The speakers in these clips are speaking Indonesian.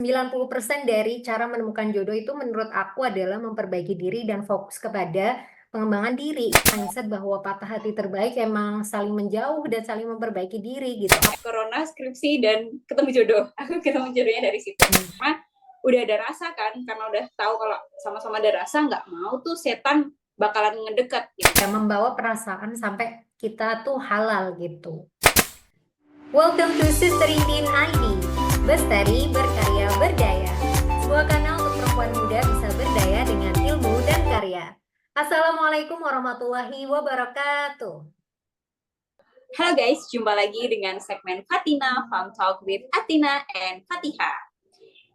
90% dari cara menemukan jodoh itu menurut aku adalah memperbaiki diri dan fokus kepada pengembangan diri. Mindset bahwa patah hati terbaik emang saling menjauh dan saling memperbaiki diri gitu. Corona, skripsi, dan ketemu jodoh. Aku ketemu jodohnya dari situ. Karena udah ada rasa kan, karena udah tahu kalau sama-sama ada rasa, nggak mau tuh setan bakalan ngedekat. Gitu. Ya, membawa perasaan sampai kita tuh halal gitu. Welcome to Sister Indian ID, Bestari Berkarya Berdaya. Sebuah kanal untuk perempuan muda bisa berdaya dengan ilmu dan karya. Assalamualaikum warahmatullahi wabarakatuh. Halo guys, jumpa lagi dengan segmen Fatina Fun Talk with Atina and Fatiha.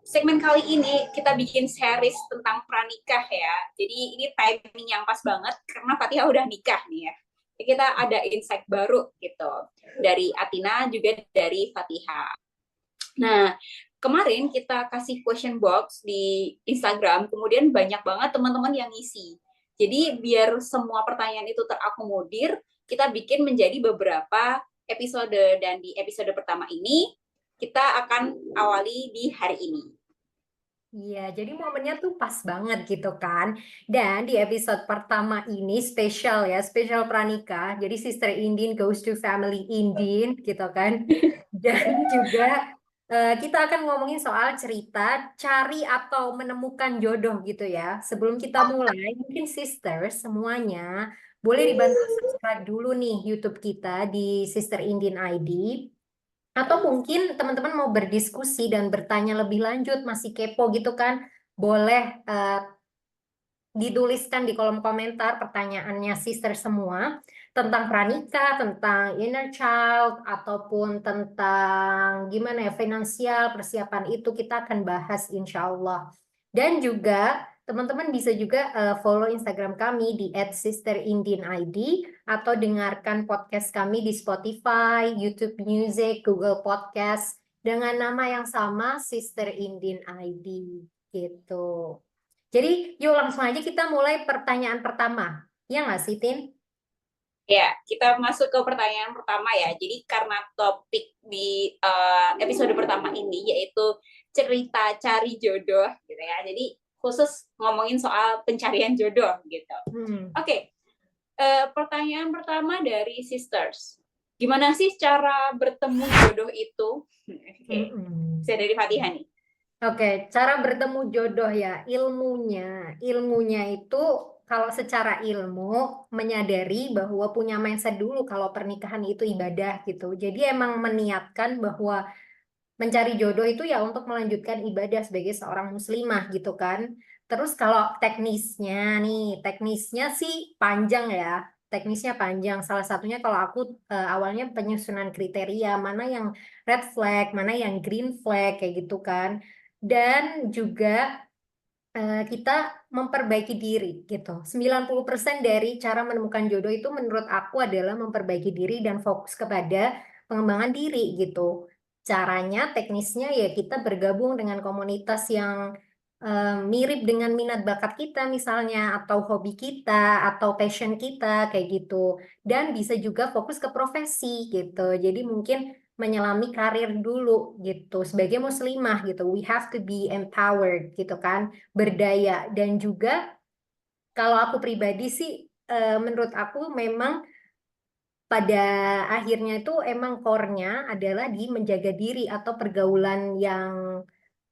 Segmen kali ini kita bikin series tentang pranikah ya. Jadi ini timing yang pas banget karena Fatiha udah nikah nih ya. Jadi kita ada insight baru gitu dari Atina juga dari Fatiha. Nah, kemarin kita kasih question box di Instagram, kemudian banyak banget teman-teman yang ngisi. Jadi biar semua pertanyaan itu terakomodir, kita bikin menjadi beberapa episode, dan di episode pertama ini kita akan awali di hari ini. Iya, jadi momennya tuh pas banget gitu kan. Dan di episode pertama ini spesial ya, spesial pranikah. Jadi Sister Indin goes to family Indin gitu kan. Dan juga kita akan ngomongin soal cerita cari atau menemukan jodoh gitu ya. Sebelum kita mulai, mungkin sisters semuanya boleh dibantu subscribe dulu nih YouTube kita di Sister Indin ID. Atau mungkin teman-teman mau berdiskusi dan bertanya lebih lanjut, masih kepo gitu kan, boleh dituliskan di kolom komentar pertanyaannya sister semua tentang pranikah, tentang inner child, ataupun tentang gimana ya finansial, persiapan itu kita akan bahas insya Allah. Dan juga teman-teman bisa juga follow Instagram kami di @sisterindinid atau dengarkan podcast kami di Spotify, YouTube Music, Google Podcast dengan nama yang sama Sister Indin ID gitu. Jadi yuk langsung aja kita mulai pertanyaan pertama. Ya nggak sih, Tin? Ya, kita masuk ke pertanyaan pertama ya. Jadi karena topik di episode pertama ini yaitu cerita cari jodoh gitu ya. Jadi khusus ngomongin soal pencarian jodoh gitu. Oke, pertanyaan pertama dari sisters. Gimana sih cara bertemu jodoh itu? Saya dari Fatihah nih. Oke, cara bertemu jodoh ya, ilmunya itu kalau secara ilmu menyadari bahwa punya mindset dulu kalau pernikahan itu ibadah gitu. Jadi emang meniatkan bahwa mencari jodoh itu ya untuk melanjutkan ibadah sebagai seorang muslimah gitu kan. Terus kalau teknisnya sih panjang ya. Teknisnya panjang. Salah satunya kalau aku awalnya penyusunan kriteria mana yang red flag, mana yang green flag kayak gitu kan. Dan juga kita memperbaiki diri gitu. 90% dari cara menemukan jodoh itu menurut aku adalah memperbaiki diri dan fokus kepada pengembangan diri gitu. Caranya, teknisnya ya kita bergabung dengan komunitas yang mirip dengan minat bakat kita misalnya, atau hobi kita, atau passion kita kayak gitu. Dan bisa juga fokus ke profesi gitu. Jadi mungkin menyelami karir dulu gitu. Sebagai muslimah gitu, we have to be empowered gitu kan, berdaya. Dan juga kalau aku pribadi sih, menurut aku memang pada akhirnya itu emang core-nya adalah di menjaga diri atau pergaulan yang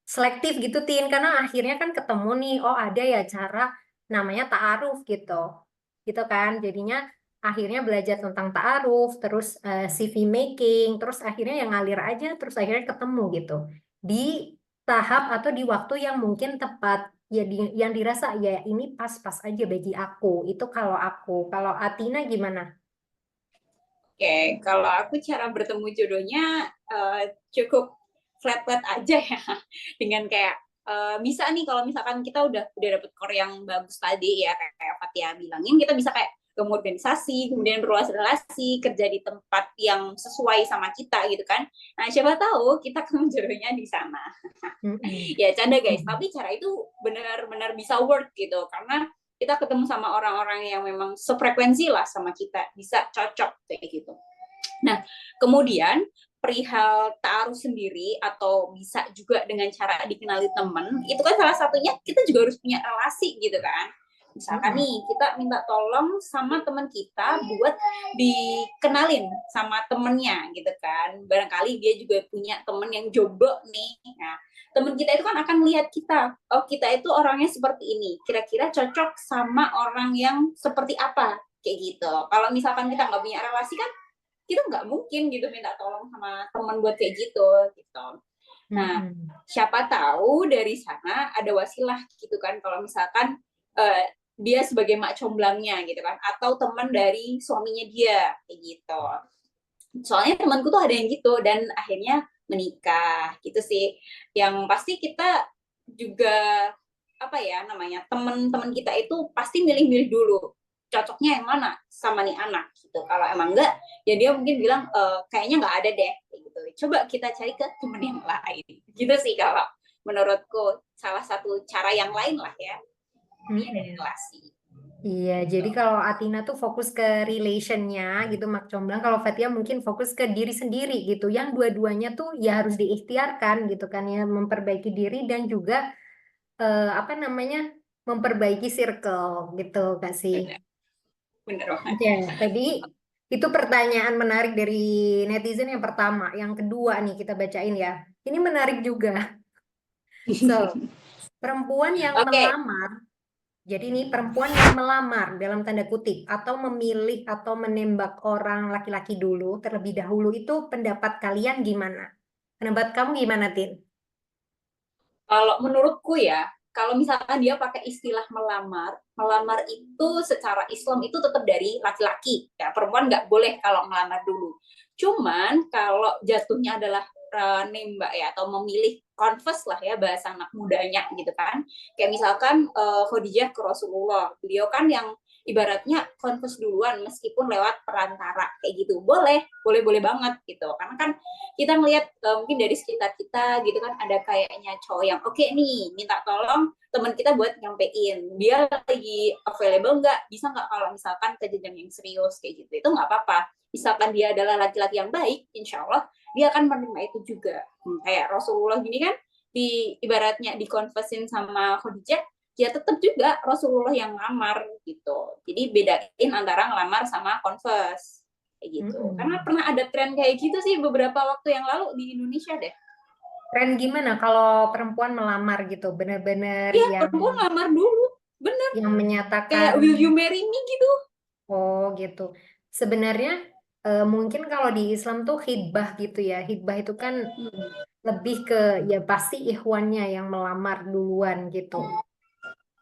selektif gitu Tin, karena akhirnya kan ketemu nih, oh ada ya cara namanya ta'aruf gitu kan, jadinya akhirnya belajar tentang ta'aruf, terus CV making, terus akhirnya yang ngalir aja, terus akhirnya ketemu gitu di tahap atau di waktu yang mungkin tepat ya, yang dirasa ya ini pas-pas aja bagi aku. Itu kalau Atina gimana? Oke, kalau aku cara bertemu jodohnya cukup flat-flat aja ya. Dengan kayak bisa nih kalau misalkan kita udah dapet core yang bagus tadi ya, kayak Fatia bilangin, kita bisa kayak ke organisasi, kemudian berrelasi, kerja di tempat yang sesuai sama kita gitu kan. Nah, siapa tahu kita ketemu jodohnya di sana. Ya, canda guys, tapi cara itu benar-benar bisa work gitu, karena kita ketemu sama orang-orang yang memang sefrekuensi lah sama kita, bisa cocok kayak gitu. Nah, kemudian perihal taruh sendiri atau bisa juga dengan cara dikenali teman, itu kan salah satunya kita juga harus punya relasi gitu kan. Misalkan nih kita minta tolong sama teman kita buat dikenalin sama temennya gitu kan. Barangkali dia juga punya temen yang jomblo nih. Nah, teman kita itu kan akan melihat kita, oh kita itu orangnya seperti ini, kira-kira cocok sama orang yang seperti apa, kayak gitu. Kalau misalkan kita nggak punya relasi kan, kita nggak mungkin gitu minta tolong sama teman buat kayak gitu, gitu. Nah, siapa tahu dari sana ada wasilah gitu kan, kalau misalkan dia sebagai mak comblangnya gitu kan, atau teman dari suaminya dia, kayak gitu. Soalnya temanku tuh ada yang gitu, dan akhirnya menikah gitu sih. Yang pasti kita juga apa ya namanya, teman-teman kita itu pasti milih-milih dulu cocoknya yang mana sama nih anak gitu. Kalau emang enggak, ya dia mungkin bilang kayaknya nggak ada deh gitu. Coba kita cari ke teman yang lain gitu sih kalau menurutku, salah satu cara yang lain lah ya, ini dari relasi. Iya, jadi kalau Atina tuh fokus ke relationnya gitu, Mak Comblang. Kalau Fatia mungkin fokus ke diri sendiri gitu. Yang dua-duanya tuh ya harus diikhtiarkan gitu kan ya, memperbaiki diri dan juga apa namanya, memperbaiki circle gitu, Kak sih. Bener, bener banget. Oke, tadi itu pertanyaan menarik dari netizen yang pertama. Yang kedua nih kita bacain ya. Ini menarik juga. So, perempuan yang Oke, melamar. Jadi ini perempuan yang melamar dalam tanda kutip atau memilih atau menembak orang laki-laki dulu terlebih dahulu itu pendapat kalian gimana? Pendapat kamu gimana, Tin? kalau menurutku ya, kalau misalkan dia pakai istilah melamar, melamar itu secara Islam itu tetap dari laki-laki. Ya, perempuan nggak boleh kalau melamar dulu. Cuman kalau jatuhnya adalah nembak ya, atau memilih confess lah ya bahasa anak mudanya gitu kan. Kayak misalkan Khadijah ke Rasulullah. Beliau kan yang ibaratnya confess duluan meskipun lewat perantara kayak gitu. Boleh, boleh banget gitu. Karena kan kita ngelihat mungkin dari sekitar kita gitu kan, ada kayaknya cowok yang oke nih minta tolong teman kita buat nyampein dia lagi available nggak, bisa nggak kalau misalkan ke jenjang yang serius kayak gitu, itu nggak apa-apa. Misalkan dia adalah laki-laki yang baik, insya Allah dia akan menerima itu juga. Kayak Rasulullah gini kan, di ibaratnya dikonversin sama Khadijah, ya tetap juga Rasulullah yang ngamar gitu. Jadi bedain antara ngelamar sama converse kayak gitu. Karena Mm-mm. pernah ada tren kayak gitu sih beberapa waktu yang lalu di Indonesia deh. Keren gimana kalau perempuan melamar gitu, bener-bener Iya, yang perempuan ngelamar dulu. Bener. menyatakan Kayak will you marry me gitu. oh gitu. Sebenarnya mungkin kalau di Islam tuh khidbah gitu ya. Khidbah itu kan lebih ke ya pasti ikhwannya yang melamar duluan gitu.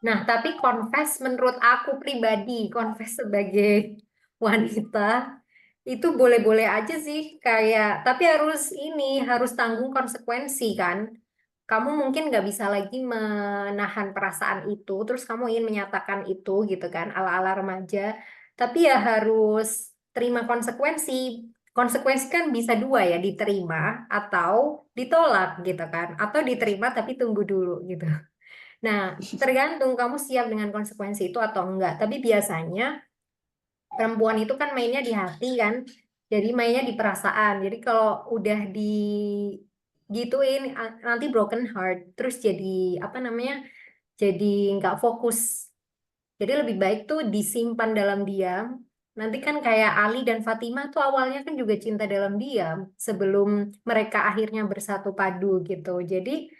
Nah, tapi confess menurut aku pribadi, confess sebagai wanita itu boleh-boleh aja sih kayak, tapi harus ini harus tanggung konsekuensi kan. Kamu mungkin nggak bisa lagi menahan perasaan itu, terus kamu ingin menyatakan itu gitu kan, ala-ala remaja. Tapi ya harus terima konsekuensi. Konsekuensi kan bisa dua ya, diterima atau ditolak gitu kan, atau diterima tapi tunggu dulu gitu. Nah, tergantung kamu siap dengan konsekuensi itu atau enggak. Tapi biasanya perempuan itu kan mainnya di hati kan. Jadi mainnya di perasaan. Jadi kalau udah di gituin nanti broken heart, terus jadi apa namanya? Jadi nggak fokus. Jadi lebih baik tuh disimpan dalam diam. Nanti kan kayak Ali dan Fatimah tuh awalnya kan juga cinta dalam diam sebelum mereka akhirnya bersatu padu gitu. Jadi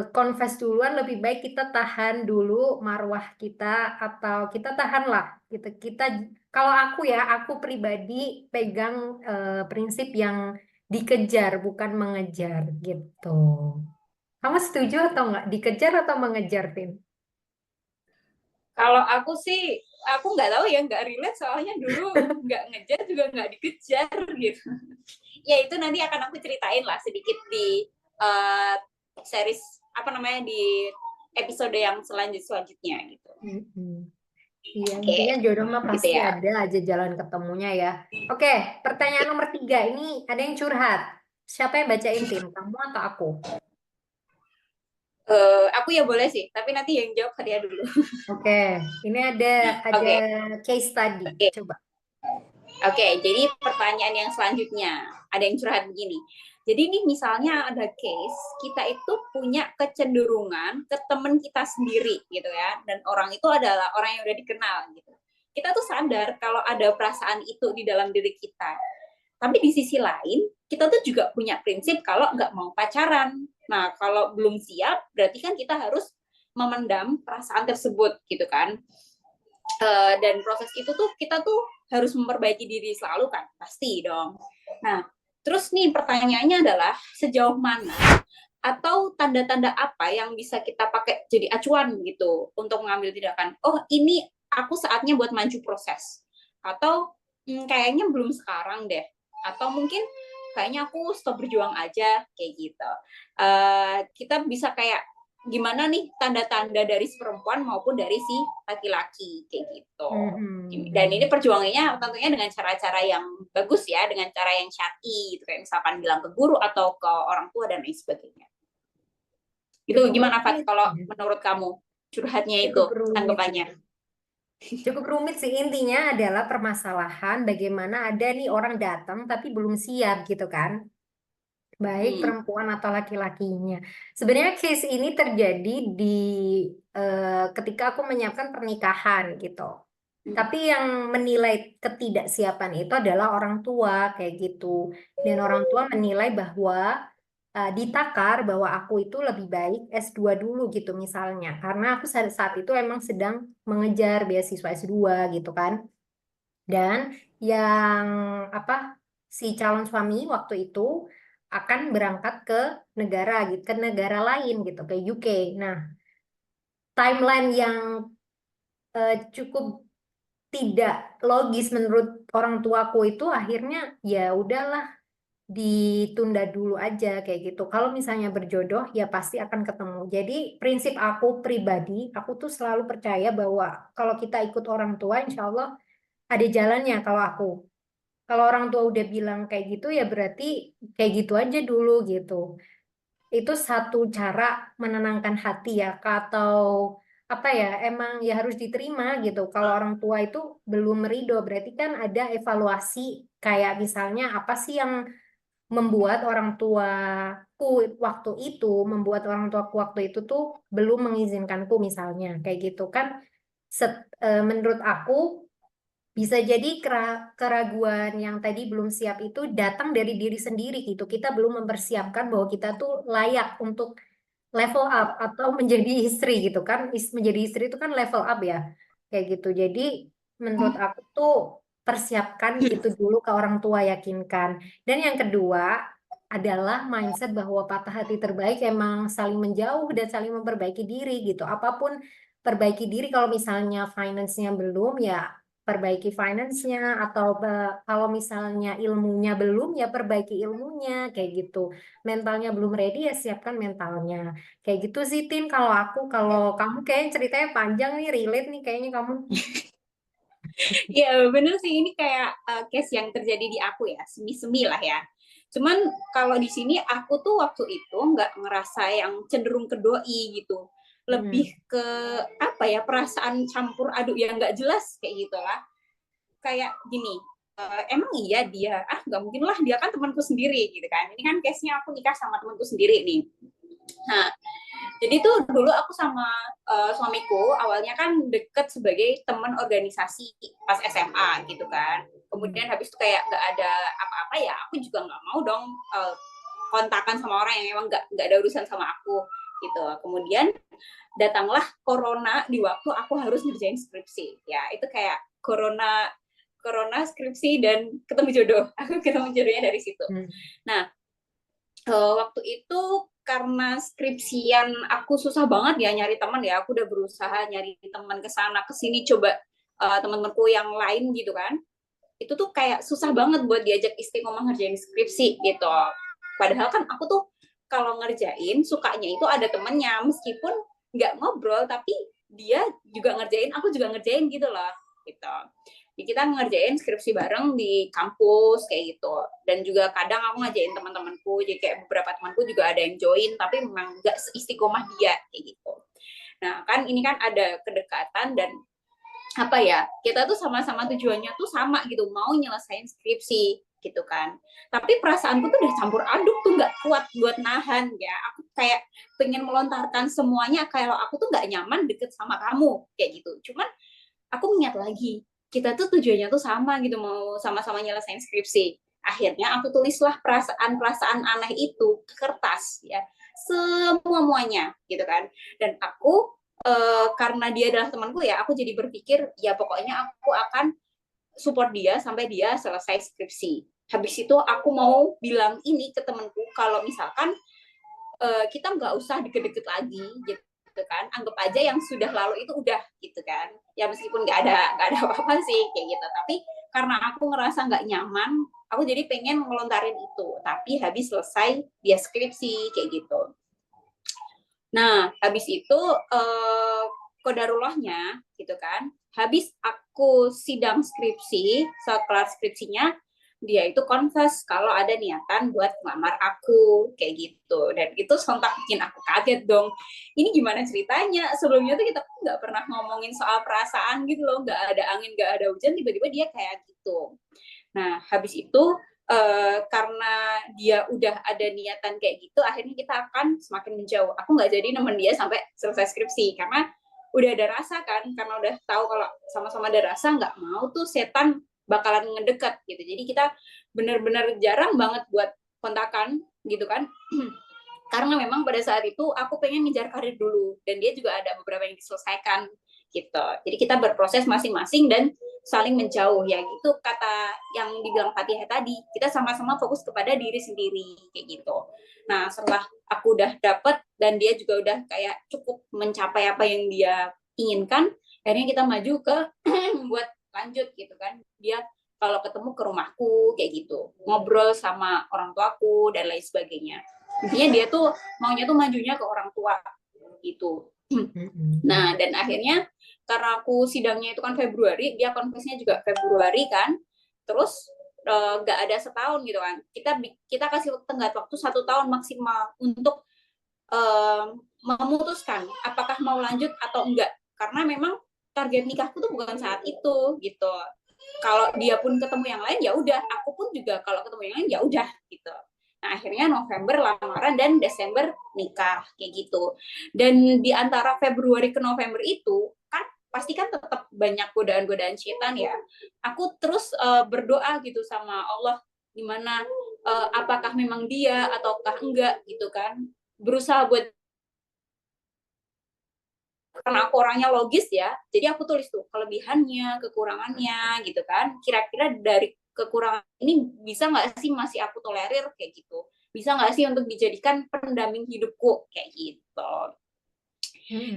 confess duluan lebih baik kita tahan dulu marwah kita atau kita tahan lah gitu. Kita kalau aku ya aku pribadi pegang prinsip yang dikejar bukan mengejar gitu. Kamu setuju atau enggak dikejar atau mengejar, Tin? Kalau aku sih, aku nggak tahu ya, nggak relate soalnya dulu nggak ngejar juga nggak dikejar gitu. Ya itu nanti akan aku ceritain lah sedikit di uh, series apa namanya, di episode yang selanjutnya gitu. Mm-mm. Iya, intinya Oke, jodoh mah gitu pasti ya. ada aja jalan ketemunya ya. Oke, pertanyaan nomor 3 ini ada yang curhat. Siapa yang bacain, Tin? Kamu atau aku? Aku ya boleh sih, tapi nanti yang jawab dia dulu. Oke, ini ada Oke, case study. oke, Coba. oke. Jadi pertanyaan yang selanjutnya. ada yang curhat begini. Jadi ini misalnya ada case, kita itu punya kecenderungan ke teman kita sendiri gitu ya, dan orang itu adalah orang yang udah dikenal gitu. Kita tuh sadar kalau ada perasaan itu di dalam diri kita. Tapi di sisi lain, kita tuh juga punya prinsip kalau nggak mau pacaran. Nah, kalau belum siap, berarti kan kita harus memendam perasaan tersebut gitu kan. Dan proses itu tuh kita tuh harus memperbaiki diri selalu kan, pasti dong. Nah, terus nih pertanyaannya adalah sejauh mana atau tanda-tanda apa yang bisa kita pakai jadi acuan gitu untuk mengambil tindakan. Oh, ini aku saatnya buat maju proses. Atau kayaknya belum sekarang deh. Atau mungkin kayaknya aku stop berjuang aja kayak gitu. Kita bisa kayak gimana nih tanda-tanda dari si perempuan maupun dari si laki-laki kayak gitu. Dan ini perjuangannya tentunya dengan cara-cara yang bagus ya, dengan cara yang syar'i gitu, kayak misalkan bilang ke guru atau ke orang tua dan lain sebagainya. Itu gimana Fat kalau menurut kamu curhatnya itu tanggapannya? Cukup rumit sih, intinya adalah permasalahan bagaimana ada nih orang datang tapi belum siap gitu kan. Baik perempuan atau laki-lakinya. Sebenarnya case ini terjadi di ketika aku menyiapkan pernikahan gitu. Tapi yang menilai ketidaksiapan itu adalah orang tua kayak gitu. Dan orang tua menilai bahwa ditakar bahwa aku itu lebih baik S2 dulu gitu misalnya. Karena aku saat itu emang sedang mengejar beasiswa S2 gitu kan. Dan yang apa si calon suami waktu itu akan berangkat ke negara gitu, ke negara lain gitu, ke UK. Nah, timeline yang cukup tidak logis menurut orang tuaku itu akhirnya ya udahlah ditunda dulu aja kayak gitu. Kalau misalnya berjodoh ya pasti akan ketemu. Jadi prinsip aku pribadi, aku tuh selalu percaya bahwa kalau kita ikut orang tua, insya Allah ada jalannya kalau aku. Kalau orang tua udah bilang kayak gitu ya berarti kayak gitu aja dulu gitu. Itu satu cara menenangkan hati ya, atau apa ya, emang ya harus diterima gitu. Kalau orang tua itu belum ridho, berarti kan ada evaluasi kayak misalnya apa sih yang membuat orang tuaku waktu itu, membuat orang tuaku waktu itu tuh belum mengizinkanku misalnya, kayak gitu kan. Menurut aku bisa jadi keraguan yang tadi belum siap itu datang dari diri sendiri gitu. Kita belum mempersiapkan bahwa kita tuh layak untuk level up atau menjadi istri gitu kan. Menjadi istri itu kan level up ya. Kayak gitu. Jadi menurut aku tuh persiapkan itu dulu ke orang tua, yakinkan. Dan yang kedua adalah mindset bahwa patah hati terbaik emang saling menjauh dan saling memperbaiki diri gitu. Apapun perbaiki diri, kalau misalnya finance-nya belum ya perbaiki finance-nya, atau kalau misalnya ilmunya belum ya perbaiki ilmunya kayak gitu. Mentalnya belum ready ya siapkan mentalnya. Kayak gitu sih Tin, kalau aku. Kalau kamu kayaknya ceritanya panjang nih, relate nih kayaknya kamu. Ya bener sih, ini kayak case yang terjadi di aku ya, semi-semi lah ya. Cuman kalau di sini aku tuh waktu itu nggak ngerasa yang cenderung ke doi gitu. Lebih ke apa ya, perasaan campur aduk yang nggak jelas kayak gitulah. Kayak gini, emang iya dia, nggak mungkin lah, dia kan temanku sendiri gitu kan. Ini kan case-nya aku nikah sama temanku sendiri nih. Nah, jadi tuh dulu aku sama suamiku awalnya kan deket sebagai teman organisasi pas SMA gitu kan. Kemudian habis itu kayak nggak ada apa-apa ya, aku juga nggak mau dong kontakan sama orang yang emang nggak ada urusan sama aku gitu. Kemudian datanglah corona di waktu aku harus ngerjain skripsi. Ya itu kayak corona skripsi dan ketemu jodoh. Aku ketemu jodohnya dari situ. Nah, waktu itu karena skripsian aku susah banget ya nyari teman ya. Aku udah berusaha nyari teman ke sana ke sini, coba teman-temanku yang lain gitu kan. Itu tuh kayak susah banget buat diajak istiqomah ngerjain skripsi gitu. Padahal kan aku tuh kalau ngerjain sukanya itu ada temennya, meskipun nggak ngobrol tapi dia juga ngerjain, aku juga ngerjain gitu loh gitu. Jadi kita ngerjain skripsi bareng di kampus kayak gitu. Dan juga kadang aku ngajain teman-temanku, jadi kayak beberapa temanku juga ada yang join, tapi memang nggak seistiqomah dia kayak gitu. Nah kan ini kan ada kedekatan dan apa ya, kita tuh sama-sama tujuannya tuh sama gitu, mau nyelesain skripsi gitu kan. Tapi perasaanku tuh udah campur aduk tuh, nggak kuat buat nahan ya. Aku kayak pengen melontarkan semuanya, kalau aku tuh nggak nyaman deket sama kamu kayak gitu. Cuman aku ingat lagi, kita tuh tujuannya tuh sama gitu, mau sama-sama nyelesain skripsi. Akhirnya aku tulislah perasaan-perasaan aneh itu ke kertas ya, semua-muanya gitu kan. Dan aku karena dia adalah temanku ya, aku jadi berpikir ya pokoknya aku akan support dia sampai dia selesai skripsi. Habis itu aku mau bilang ini ke temanku, kalau misalkan kita nggak usah deket-deket lagi gitu kan, anggap aja yang sudah lalu itu udah gitu kan, ya meskipun nggak ada apa-apa sih kayak gitu, tapi karena aku ngerasa nggak nyaman, aku jadi pengen ngelontarin itu, tapi habis selesai dia skripsi kayak gitu. Nah habis itu kodarullahnya gitu kan, habis aku sidang skripsi, saat kelar skripsinya dia itu confess kalau ada niatan buat ngelamar aku kayak gitu, dan itu sontak bikin aku kaget dong. Ini gimana ceritanya, sebelumnya tuh kita nggak pernah ngomongin soal perasaan gitu loh, nggak ada angin nggak ada hujan, tiba-tiba dia kayak gitu. Nah habis itu karena dia udah ada niatan kayak gitu, akhirnya kita akan semakin menjauh. Aku nggak jadi nemen dia sampai selesai skripsi karena udah ada rasa kan, karena udah tahu kalau sama-sama ada rasa, nggak mau tuh setan bakalan ngedekat gitu. Jadi kita bener-bener jarang banget buat kontakan gitu kan. Karena memang pada saat itu aku pengen ngejar karir dulu, dan dia juga ada beberapa yang diselesaikan gitu. Jadi kita berproses masing-masing dan saling menjauh ya, gitu kata yang dibilang Fatihah tadi, kita sama-sama fokus kepada diri sendiri kayak gitu. Nah setelah aku udah dapet dan dia juga udah kayak cukup mencapai apa yang dia inginkan, akhirnya kita maju ke buat lanjut gitu kan. Dia kalau ketemu ke rumahku kayak gitu, ngobrol sama orang tuaku dan lain sebagainya. Intinya dia tuh maunya tuh majunya ke orang tua gitu. Nah dan akhirnya karena aku sidangnya itu kan Februari, dia konfesnya juga Februari kan, terus nggak ada setahun gitu kan, kita kasih tenggat waktu 1 tahun maksimal untuk memutuskan apakah mau lanjut atau enggak, karena memang target nikahku tuh bukan saat itu gitu. Kalau dia pun ketemu yang lain ya udah, aku pun juga kalau ketemu yang lain ya udah gitu. Nah akhirnya November lamaran dan Desember nikah kayak gitu. Dan di antara Februari ke November itu kan pasti kan tetap banyak godaan-godaan setan ya. Aku terus berdoa gitu sama Allah, gimana apakah memang dia ataukah enggak gitu kan. Berusaha buat, karena aku orangnya logis ya, jadi aku tulis tuh kelebihannya, kekurangannya gitu kan. Kira-kira dari kekurangan ini bisa nggak sih masih aku tolerir kayak gitu, bisa nggak sih untuk dijadikan pendamping hidupku kayak gitu.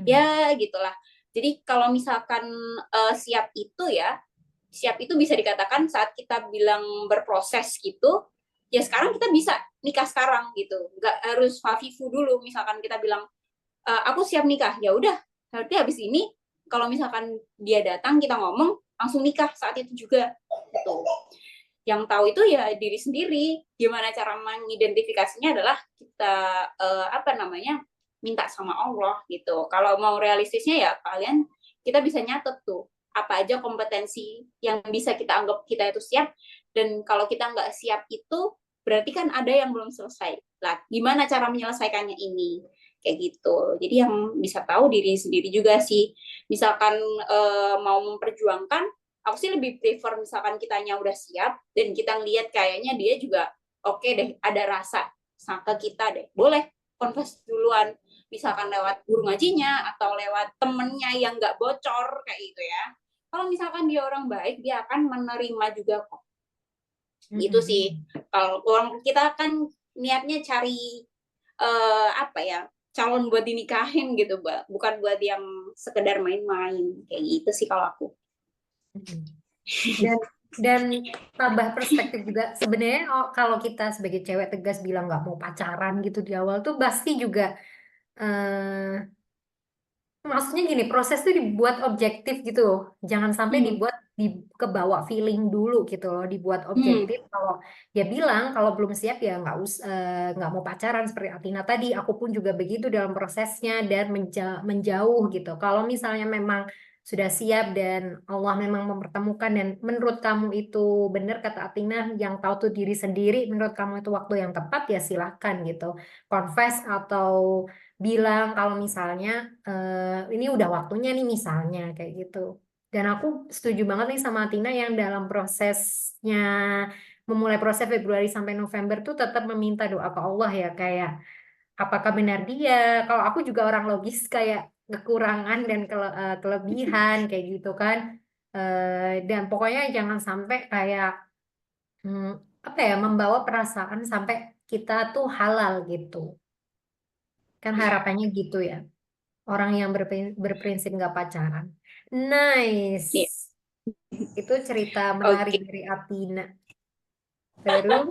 Ya gitulah. Jadi kalau misalkan siap itu ya, siap itu bisa dikatakan saat kita bilang berproses gitu, ya sekarang kita bisa nikah sekarang gitu, nggak harus fafifu dulu. Misalkan kita bilang aku siap nikah, ya udah berarti habis ini kalau misalkan dia datang kita ngomong langsung nikah saat itu juga gitu. Yang tahu itu ya diri sendiri. Gimana cara mengidentifikasinya adalah kita minta sama Allah gitu. Kalau mau realistisnya ya kalian, kita bisa nyatet tuh apa aja kompetensi yang bisa kita anggap kita itu siap, dan kalau kita nggak siap itu berarti kan ada yang belum selesai lah. Gimana cara menyelesaikannya ini kayak gitu. Jadi yang bisa tahu diri sendiri juga sih. Misalkan mau memperjuangkan, aku sih lebih prefer misalkan kitanya udah siap dan kita ngeliat kayaknya dia juga oke deh, ada rasa ke kita deh, boleh confess duluan, misalkan lewat guru ngajinya atau lewat temennya yang nggak bocor kayak gitu ya. Kalau misalkan dia orang baik, dia akan menerima juga kok. Gitu sih. Kalau orang kita kan niatnya cari calon buat dinikahin gitu, bukan buat yang sekedar main-main kayak gitu sih kalau aku. Dan tambah perspektif juga sebenarnya, kalau kita sebagai cewek tegas bilang nggak mau pacaran gitu di awal tuh pasti juga maksudnya gini, proses tuh dibuat objektif gitu loh. Jangan sampai dibuat kebawa feeling dulu gitu loh, dibuat objektif. Kalau ya bilang kalau belum siap ya nggak mau pacaran seperti Atina tadi. Aku pun juga begitu dalam prosesnya dan menjauh gitu. Kalau misalnya memang sudah siap dan Allah memang mempertemukan dan menurut kamu itu benar kata Atina yang tahu tuh diri sendiri, menurut kamu itu waktu yang tepat ya silahkan gitu. Confess atau bilang kalau misalnya ini udah waktunya nih misalnya kayak gitu. Dan aku setuju banget nih sama Atina yang dalam prosesnya memulai proses Februari sampai November tuh tetap meminta doa ke Allah ya kayak apakah benar dia? Kalau aku juga orang logis kayak kekurangan dan kelebihan kayak gitu kan. Dan pokoknya jangan sampai kayak hmm, apa ya membawa perasaan sampai kita tuh halal gitu. Kan harapannya gitu ya. Orang yang berprinsip nggak pacaran. Nice. Iya. Itu cerita menarik Oke. dari Atina. Terus,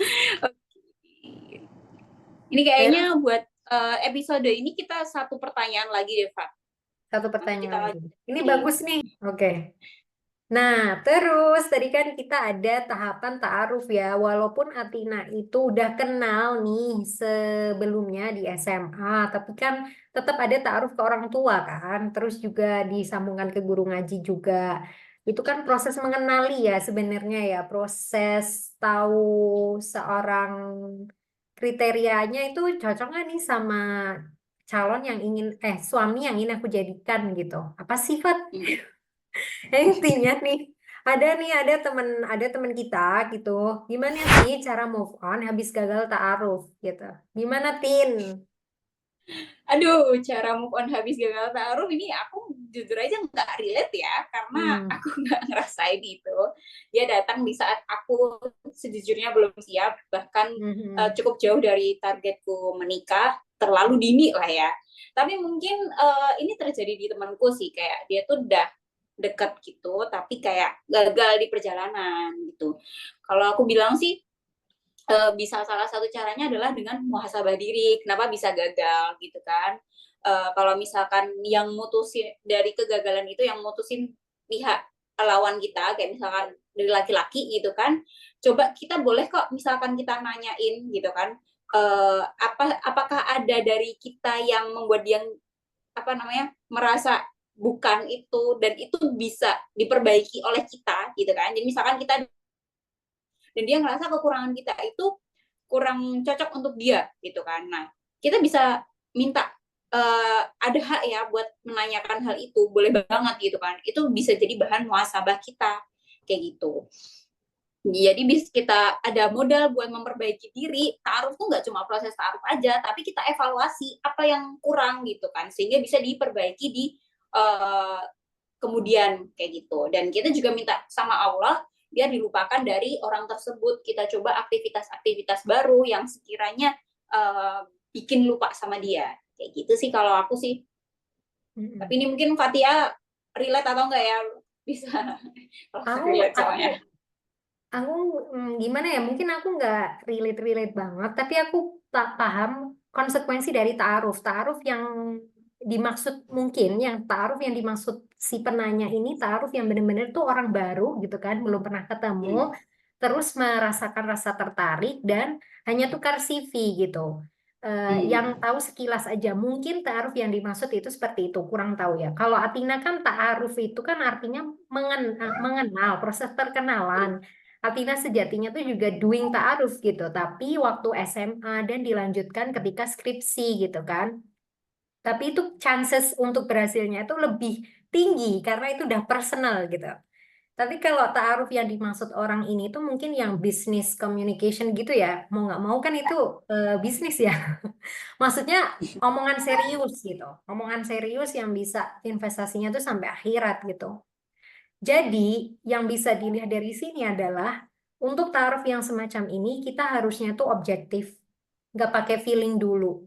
Ini kayaknya terus buat episode ini kita satu pertanyaan lagi deh, Pak. satu Nanti pertanyaan kita lagi. lanjut Ini lagi. bagus nih. Oke. Nah, terus tadi kan kita ada tahapan ta'aruf ya. Walaupun Atina itu udah kenal nih sebelumnya di SMA, tapi kan tetap ada ta'aruf ke orang tua kan. Terus juga disambungkan ke guru ngaji juga. Itu kan proses mengenali ya sebenarnya ya. Proses tahu seorang kriterianya itu cocok nggak nih sama calon yang ingin, suami yang ingin aku jadikan gitu. Apa sifat Hmm. intinya nih ada teman kita gitu. Gimana sih cara move on habis gagal ta'aruf gitu? Gimana Tin? Aduh, cara move on habis gagal taruh ini aku jujur aja nggak relate ya, karena Hmm. aku nggak ngerasain itu. Dia datang di saat aku sejujurnya belum siap, bahkan Mhm. cukup jauh dari targetku menikah, terlalu dini lah ya. Tapi mungkin ini terjadi di temanku sih, kayak dia tuh udah deket gitu, tapi kayak gagal di perjalanan gitu. Kalau aku bilang sih, bisa salah satu caranya adalah dengan muhasabah diri. Kenapa bisa gagal gitu kan? Kalau misalkan yang mutusin dari kegagalan itu yang mutusin pihak lawan kita, kayak misalkan dari laki-laki gitu kan, coba kita boleh kok misalkan kita nanyain gitu kan, apakah ada dari kita yang membuat dia apa namanya merasa bukan itu dan itu bisa diperbaiki oleh kita gitu kan. Jadi misalkan kita dan dia ngerasa kekurangan kita itu kurang cocok untuk dia gitu kan. Nah, kita bisa minta ada hak ya buat menanyakan hal itu, boleh banget gitu kan. Itu bisa jadi bahan muhasabah kita kayak gitu. Jadi bisa kita ada modal buat memperbaiki diri. Taaruf tuh nggak cuma proses taaruf aja, tapi kita evaluasi apa yang kurang gitu kan, sehingga bisa diperbaiki di uh, kemudian kayak gitu. Dan kita juga minta sama Allah biar dilupakan dari orang tersebut. Kita coba aktivitas-aktivitas baru yang sekiranya bikin lupa sama dia. Kayak gitu sih kalau aku sih. Tapi Mhm. ini mungkin Fatia relate atau enggak ya? Bisa kalau Aku relate aku soalnya. aku gimana ya? Mungkin aku nggak relate banget, tapi aku tak paham konsekuensi dari ta'aruf. Ta'aruf yang dimaksud mungkin yang ta'aruf yang dimaksud si penanya ini ta'aruf yang benar-benar tuh orang baru gitu kan, belum pernah ketemu, Hmm. terus merasakan rasa tertarik dan hanya tukar CV gitu. Yang Hmm. tahu sekilas aja mungkin ta'aruf yang dimaksud itu seperti itu, kurang tahu ya. Kalau Atina kan ta'aruf itu kan artinya mengenal, proses perkenalan. Atina sejatinya tuh juga doing ta'aruf gitu, tapi waktu SMA dan dilanjutkan ketika skripsi gitu kan. Tapi itu chances untuk berhasilnya itu lebih tinggi karena itu udah personal gitu. Tapi kalau ta'aruf yang dimaksud orang ini tuh mungkin yang business communication gitu ya. Mau nggak mau kan itu bisnis ya. Maksudnya omongan serius gitu. Omongan serius yang bisa investasinya tuh sampai akhirat gitu. Jadi, yang bisa dilihat dari sini adalah untuk tarif yang semacam ini kita harusnya tuh objektif, nggak pakai feeling dulu.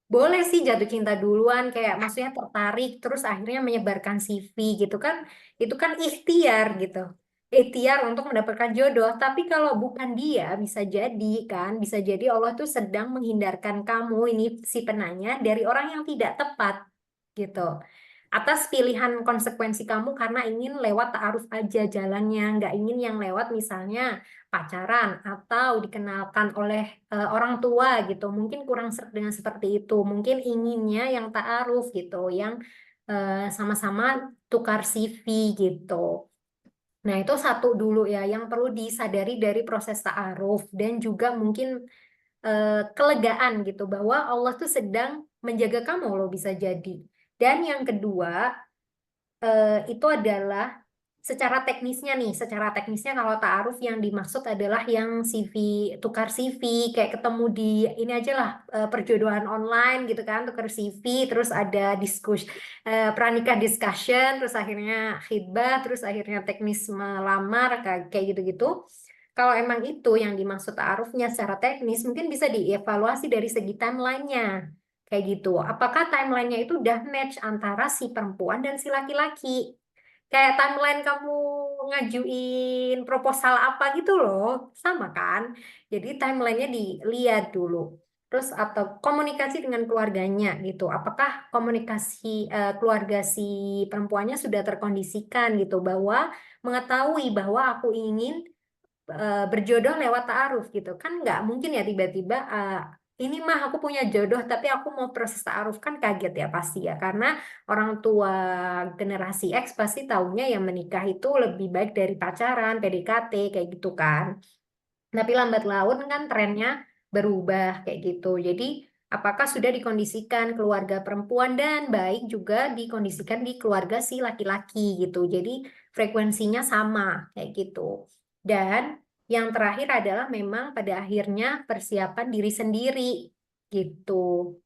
Boleh sih jatuh cinta duluan, kayak maksudnya tertarik, terus akhirnya menyebarkan CV gitu kan, itu kan ikhtiar gitu. Ikhtiar untuk mendapatkan jodoh, tapi kalau bukan dia, bisa jadi kan, bisa jadi Allah tuh sedang menghindarkan kamu, ini si penanya, dari orang yang tidak tepat gitu. Atas pilihan konsekuensi kamu karena ingin lewat ta'aruf aja jalannya, nggak ingin yang lewat misalnya pacaran atau dikenalkan oleh orang tua gitu. Mungkin kurang dengan seperti itu. Mungkin inginnya yang ta'aruf gitu, yang sama-sama tukar CV gitu. Nah, itu satu dulu ya yang perlu disadari dari proses ta'aruf dan juga mungkin kelegaan gitu bahwa Allah tuh sedang menjaga kamu loh bisa jadi. Dan yang kedua itu adalah secara teknisnya kalau ta'aruf yang dimaksud adalah yang CV, tukar CV, kayak ketemu di ini aja lah, perjodohan online gitu kan, tukar CV, terus ada pranikah discussion, terus akhirnya khitbah, terus akhirnya teknis melamar, kayak gitu-gitu. Kalau emang itu yang dimaksud ta'arufnya secara teknis, mungkin bisa dievaluasi dari segi timelinenya. Kayak gitu. Apakah timelinenya itu udah match antara si perempuan dan si laki-laki? Kayak timeline kamu ngajuin proposal apa gitu loh, sama kan? Jadi timelinenya dilihat dulu. Terus atau komunikasi dengan keluarganya gitu. Apakah komunikasi keluarga si perempuannya sudah terkondisikan gitu bahwa mengetahui bahwa aku ingin berjodoh lewat ta'aruf gitu kan, nggak mungkin ya tiba-tiba ini mah aku punya jodoh tapi aku mau proses ta'aruf, kan kaget ya pasti ya, karena orang tua generasi X pasti taunya yang menikah itu lebih baik dari pacaran, PDKT kayak gitu kan. Tapi lambat laun kan trennya berubah kayak gitu. Jadi apakah sudah dikondisikan keluarga perempuan dan baik juga dikondisikan di keluarga si laki-laki gitu. Jadi frekuensinya sama kayak gitu. Dan yang terakhir adalah memang pada akhirnya persiapan diri sendiri gitu.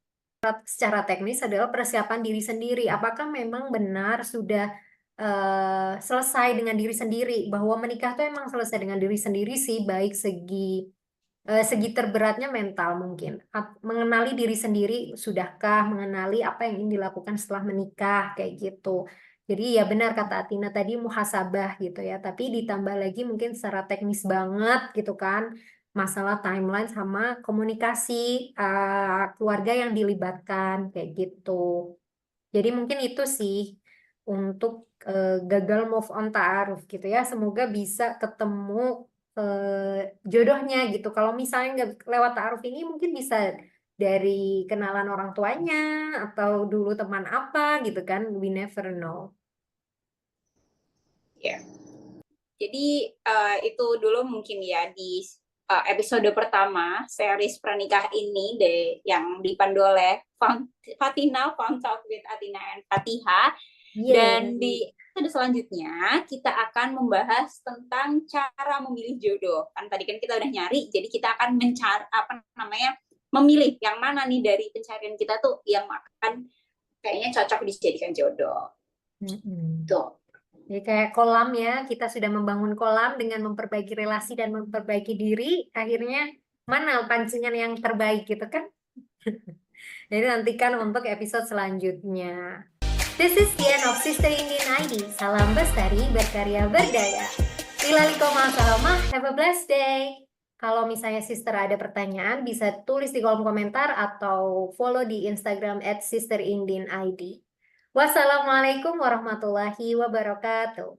Secara teknis adalah persiapan diri sendiri. Apakah memang benar sudah selesai dengan diri sendiri, bahwa menikah tuh emang selesai dengan diri sendiri sih, baik segi terberatnya mental mungkin. Mengenali diri sendiri, sudahkah mengenali apa yang ingin dilakukan setelah menikah, kayak gitu. Jadi ya benar kata Atina tadi, muhasabah gitu ya. Tapi ditambah lagi mungkin secara teknis banget gitu kan. Masalah timeline sama komunikasi keluarga yang dilibatkan, kayak gitu. Jadi mungkin itu sih untuk gagal move on ta'aruf gitu ya. Semoga bisa ketemu jodohnya gitu. Kalau misalnya nggak lewat ta'aruf ini mungkin bisa dari kenalan orang tuanya atau dulu teman apa gitu kan. We never know. Ya. Jadi itu dulu mungkin ya di episode pertama series pernikah ini deh yang dipandu oleh Fatina, Fun Talk with Atina and Fatiha. Dan Yeay. di episode selanjutnya kita akan membahas tentang cara memilih jodoh. Kan tadi kan kita udah nyari, jadi kita akan mencari apa namanya, memilih yang mana nih dari pencarian kita tuh yang akan kayaknya cocok dijadikan jodoh. Mm-mm. Tuh. Jadi kayak kolam ya, kita sudah membangun kolam dengan memperbaiki relasi dan memperbaiki diri, akhirnya mana pancingan yang terbaik gitu kan? Jadi nantikan untuk episode selanjutnya. This is the end of Sister Indian ID. Salam bestari, berkarya berdaya. Ilalikoma salomah, have a blessed day. Kalau misalnya sister ada pertanyaan, bisa tulis di kolom komentar atau follow di Instagram @sisterindianid. Wassalamualaikum warahmatullahi wabarakatuh.